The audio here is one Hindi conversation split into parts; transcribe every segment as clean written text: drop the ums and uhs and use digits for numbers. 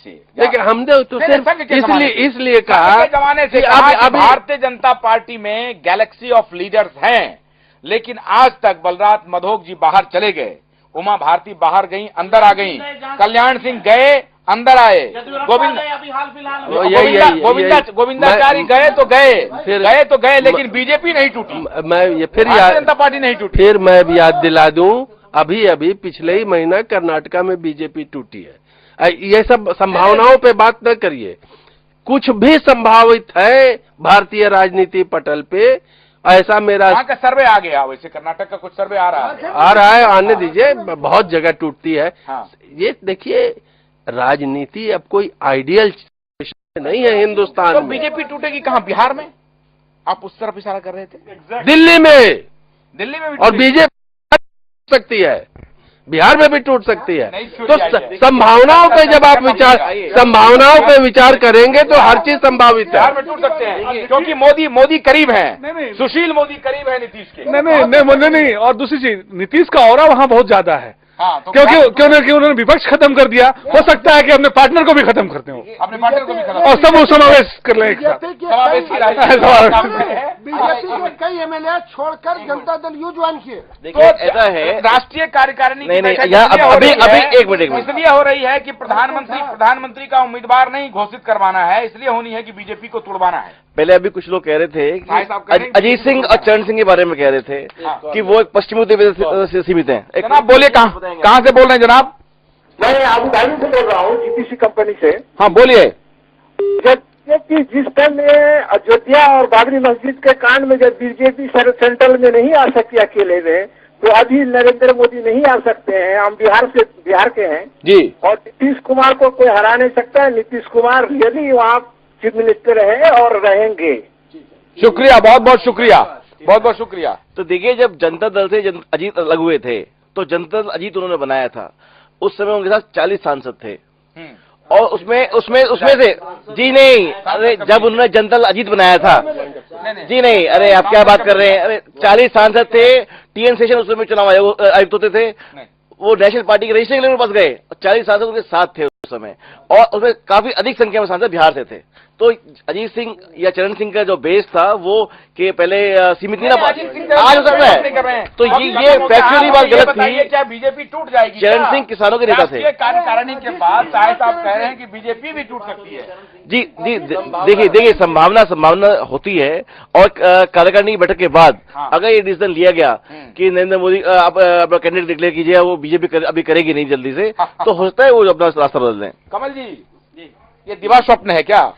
से। देखिए हमने तो सिर्फ इसलिए कहा जमाने से भारतीय जनता पार्टी में गैलेक्सी ऑफ लीडर्स हैं, लेकिन आज तक बलराज मधोक जी बाहर चले गए, उमा भारती बाहर गई, अंदर आ गई, कल्याण सिंह गए, अंदर आए, गोविंदाचारी गए तो गए, लेकिन बीजेपी नहीं टूटी। भारतीय जनता पार्टी नहीं टूटी। फिर मैं भी याद दिला दूं, अभी पिछले ही महीना कर्नाटका में बीजेपी टूटी है। ये सब संभावनाओं पे बात न करिए, कुछ भी संभावित है भारतीय राजनीति पटल पे। ऐसा मेरा का सर्वे आ गया, वैसे कर्नाटक का कुछ सर्वे आ रहा है, आने दीजिए, बहुत जगह टूटती है। हाँ। ये देखिए, राजनीति अब कोई आइडियल नहीं है हिंदुस्तान तो में। बीजेपी टूटेगी कहाँ? बिहार में? आप उस तरफ इशारा कर रहे थे। दिल्ली में भी और बीजेपी टूट सकती है, बिहार में भी टूट सकती है। तो संभावनाओं पे जब आप संभावनाओं पे विचार करेंगे तो हर चीज संभावित है। बिहार में टूट सकते हैं क्योंकि मोदी करीब है, सुशील मोदी करीब है नीतीश के। नहीं। और दूसरी चीज, नीतीश का ऑरा वहाँ बहुत ज्यादा है। हाँ, तो क्योंकि उन्होंने विपक्ष खत्म कर दिया, हो सकता है कि अपने पार्टनर को भी खत्म करते हो, अपने पार्टनर को भी खत्म, और सब समावेश कर लें एक साथ। बीजेपी के कई एमएलए छोड़कर जनता दल यू ज्वाइन किए। तो ऐसा है, राष्ट्रीय कार्यकारिणी अभी एक मिनट इसलिए हो रही है कि प्रधानमंत्री का उम्मीदवार नहीं घोषित करवाना है, इसलिए होनी है कि बीजेपी को तुड़वाना है। पहले अभी कुछ लोग कह रहे थे कि अजीत सिंह और चरण सिंह के बारे में कह रहे थे कि वो एक पश्चिमी उत्तर प्रदेश से सीमित हैं। जनाब बोलिए, कहाँ से बोल रहे हैं जनाब? मैं अबू धाबी से बोल रहा हूँ, जीपीसी कंपनी से। हाँ बोलिए। जबकि जिस टाइम में अयोध्या और बाबरी मस्जिद के कांड में जब बीजेपी सेंट्रल में नहीं आ सकती अकेले में, तो अभी नरेंद्र मोदी नहीं आ सकते हैं। हम बिहार के हैं जी, और नीतीश कुमार को कोई हरा नहीं सकता है। नीतीश कुमार रियली वहाँ चीफ मिनिस्टर है और रहेंगे। शुक्रिया, बहुत बहुत शुक्रिया, बहुत बहुत शुक्रिया। तो देखिए, जब जनता दल से अजीत अलग हुए थे तो जनता दल अजीत उन्होंने बनाया था, उस समय उनके साथ 40 सांसद थे, और उसमें से जी नहीं, अरे जब उन्होंने जनता दल अजीत बनाया था, जी नहीं, अरे आप क्या बात कर रहे हैं, अरे 40 सांसद थे। टीएन शेषन उस समय चुनाव आयुक्त होते थे, वो नेशनल पार्टी के रजिस्ट्रेशन लेवल के पास गए, 40 सांसद उनके साथ थे उस समय, और उसमें काफी अधिक संख्या में सांसद बिहार से थे। तो अजीत सिंह या चरण सिंह का जो बेस था वो के पहले सीमित नहीं ना, आज हो सकता है। तो ये फैक्चुअली बात गलत थी। क्या बीजेपी टूट जाएगी? चरण सिंह किसानों के नेता थे। कार्यकारिणी के बाद साहब कह रहे हैं कि बीजेपी भी टूट सकती है। जी, देखिए संभावना होती है, और कार्यकारिणी की बैठक के बाद अगर ये डिसीजन लिया गया कि नरेंद्र मोदी आप अपना कैंडिडेट डिक्लेयर कीजिए, वो बीजेपी अभी करेगी नहीं जल्दी से, तो हो सकता है वो अपना रास्ता बदल दें। कमल जी, ये दिवा स्वप्न है क्या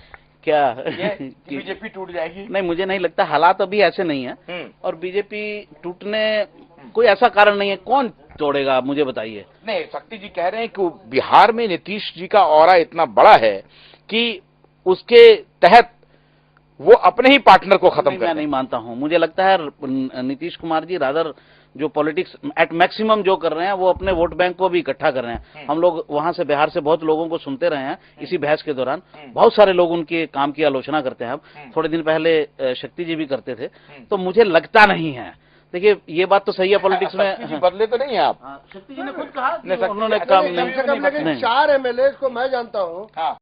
बीजेपी टूट जाएगी? नहीं, मुझे नहीं लगता। हालात अभी ऐसे नहीं है, और बीजेपी टूटने कोई ऐसा कारण नहीं है। कौन तोड़ेगा आप मुझे बताइए? नहीं, शक्ति जी कह रहे हैं कि बिहार में नीतीश जी का ऑरा इतना बड़ा है कि उसके तहत वो अपने ही पार्टनर को खत्म कर। मैं नहीं मानता हूं। मुझे लगता है नीतीश कुमार जी रादर जो पॉलिटिक्स एट मैक्सिमम जो कर रहे हैं, वो अपने वोट बैंक को भी इकट्ठा कर रहे हैं। हम लोग वहां से बिहार से बहुत लोगों को सुनते रहे हैं इसी बहस के दौरान। बहुत सारे लोग उनके काम की आलोचना करते हैं। अब थोड़े दिन पहले शक्ति जी भी करते थे, तो मुझे लगता नहीं है। देखिए, ये बात तो सही है पॉलिटिक्स में। बदले तो नहीं है आप? शक्ति जी ने खुद कहा, उन्होंने 4 एमएलए को मैं जानता हूँ